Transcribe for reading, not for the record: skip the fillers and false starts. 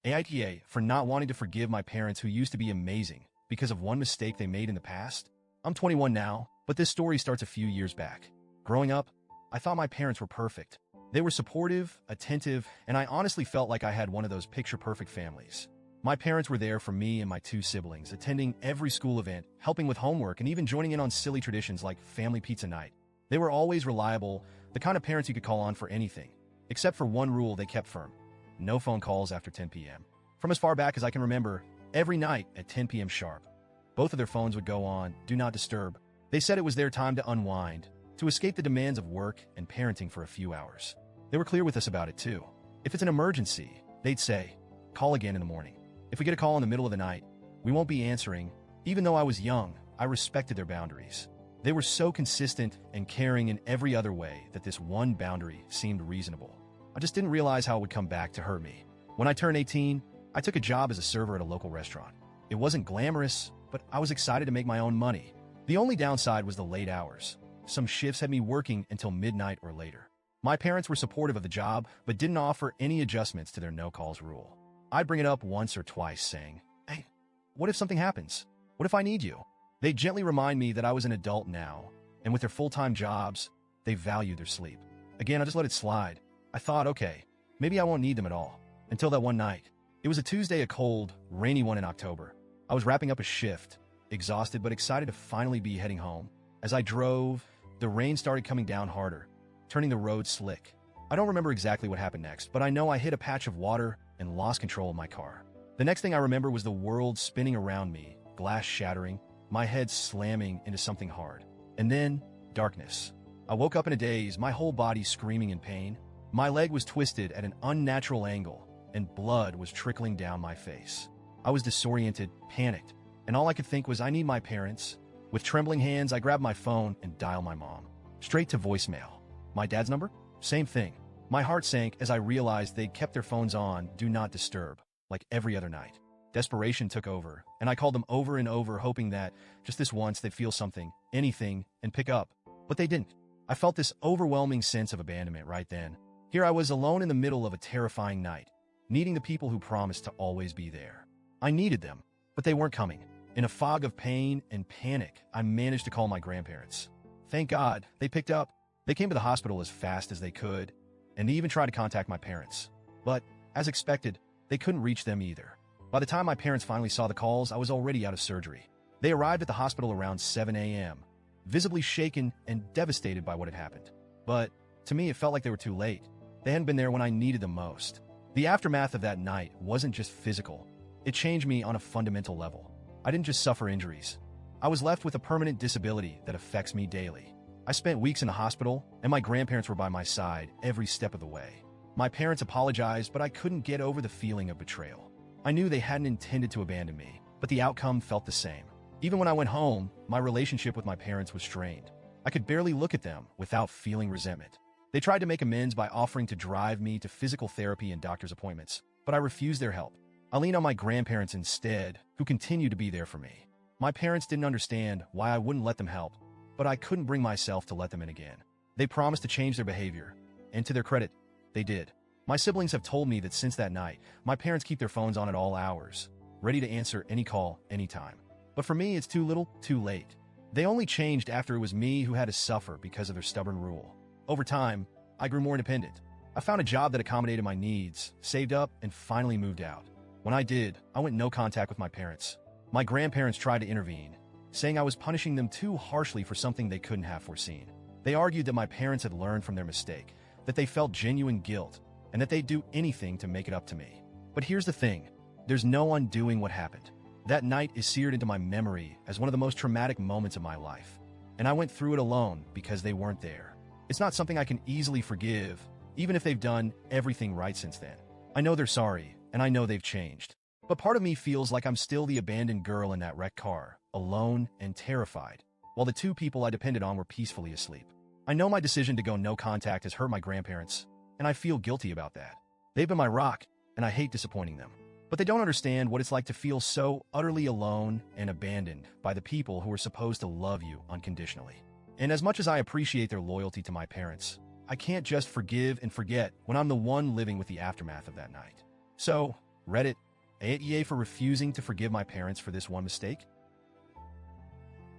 AITA for not wanting to forgive my parents who used to be amazing because of one mistake they made in the past. I'm 21 now, but this story starts a few years back. Growing up, I thought my parents were perfect. They were supportive, attentive, and I honestly felt like I had one of those picture-perfect families. My parents were there for me and my two siblings, attending every school event, helping with homework, and even joining in on silly traditions like family pizza night. They were always reliable, the kind of parents you could call on for anything. Except for one rule they kept firm: no phone calls after 10 p.m. From as far back as I can remember, every night at 10 p.m. sharp, both of their phones would go on, do not disturb. They said it was their time to unwind, to escape the demands of work and parenting for a few hours. They were clear with us about it too. If it's an emergency, they'd say, call again in the morning. If we get a call in the middle of the night, we won't be answering. Even though I was young, I respected their boundaries. They were so consistent and caring in every other way that this one boundary seemed reasonable. I just didn't realize how it would come back to hurt me. When I turned 18, I took a job as a server at a local restaurant. It wasn't glamorous, but I was excited to make my own money. The only downside was the late hours. Some shifts had me working until midnight or later. My parents were supportive of the job, but didn't offer any adjustments to their no-calls rule. I'd bring it up once or twice, saying, hey, what if something happens? What if I need you? They'd gently remind me that I was an adult now, and with their full-time jobs, they value their sleep. Again, I just let it slide. I thought, okay, maybe I won't need them at all. Until that one night. It was a Tuesday, a cold, rainy one in October. I was wrapping up a shift, exhausted but excited to finally be heading home. As I drove, the rain started coming down harder, turning the road slick. I don't remember exactly what happened next, but I know I hit a patch of water and lost control of my car. The next thing I remember was the world spinning around me, glass shattering, my head slamming into something hard. And then, darkness. I woke up in a daze, my whole body screaming in pain. My leg was twisted at an unnatural angle, and blood was trickling down my face. I was disoriented, panicked, and all I could think was I need my parents. With trembling hands, I grabbed my phone and dialed my mom. Straight to voicemail. My dad's number? Same thing. My heart sank as I realized they'd kept their phones on, do not disturb, like every other night. Desperation took over, and I called them over and over, hoping that, just this once, they'd feel something, anything, and pick up. But they didn't. I felt this overwhelming sense of abandonment right then. Here I was alone in the middle of a terrifying night, needing the people who promised to always be there. I needed them, but they weren't coming. In a fog of pain and panic, I managed to call my grandparents. Thank God, they picked up. They came to the hospital as fast as they could, and they even tried to contact my parents. But, as expected, they couldn't reach them either. By the time my parents finally saw the calls, I was already out of surgery. They arrived at the hospital around 7 a.m., visibly shaken and devastated by what had happened. But, to me, it felt like they were too late. They hadn't been there when I needed them most. The aftermath of that night wasn't just physical. It changed me on a fundamental level. I didn't just suffer injuries. I was left with a permanent disability that affects me daily. I spent weeks in the hospital, and my grandparents were by my side every step of the way. My parents apologized, but I couldn't get over the feeling of betrayal. I knew they hadn't intended to abandon me, but the outcome felt the same. Even when I went home, my relationship with my parents was strained. I could barely look at them without feeling resentment. They tried to make amends by offering to drive me to physical therapy and doctor's appointments, but I refused their help. I leaned on my grandparents instead, who continued to be there for me. My parents didn't understand why I wouldn't let them help, but I couldn't bring myself to let them in again. They promised to change their behavior, and to their credit, they did. My siblings have told me that since that night, my parents keep their phones on at all hours, ready to answer any call, anytime. But for me, it's too little, too late. They only changed after it was me who had to suffer because of their stubborn rule. Over time, I grew more independent. I found a job that accommodated my needs, saved up, and finally moved out. When I did, I went no contact with my parents. My grandparents tried to intervene, saying I was punishing them too harshly for something they couldn't have foreseen. They argued that my parents had learned from their mistake, that they felt genuine guilt, and that they'd do anything to make it up to me. But here's the thing, there's no undoing what happened. That night is seared into my memory as one of the most traumatic moments of my life. And I went through it alone because they weren't there. It's not something I can easily forgive, even if they've done everything right since then. I know they're sorry, and I know they've changed. But part of me feels like I'm still the abandoned girl in that wrecked car, alone and terrified, while the two people I depended on were peacefully asleep. I know my decision to go no contact has hurt my grandparents, and I feel guilty about that. They've been my rock, and I hate disappointing them. But they don't understand what it's like to feel so utterly alone and abandoned by the people who are supposed to love you unconditionally. And as much as I appreciate their loyalty to my parents, I can't just forgive and forget when I'm the one living with the aftermath of that night. So, Reddit, AITA for refusing to forgive my parents for this one mistake?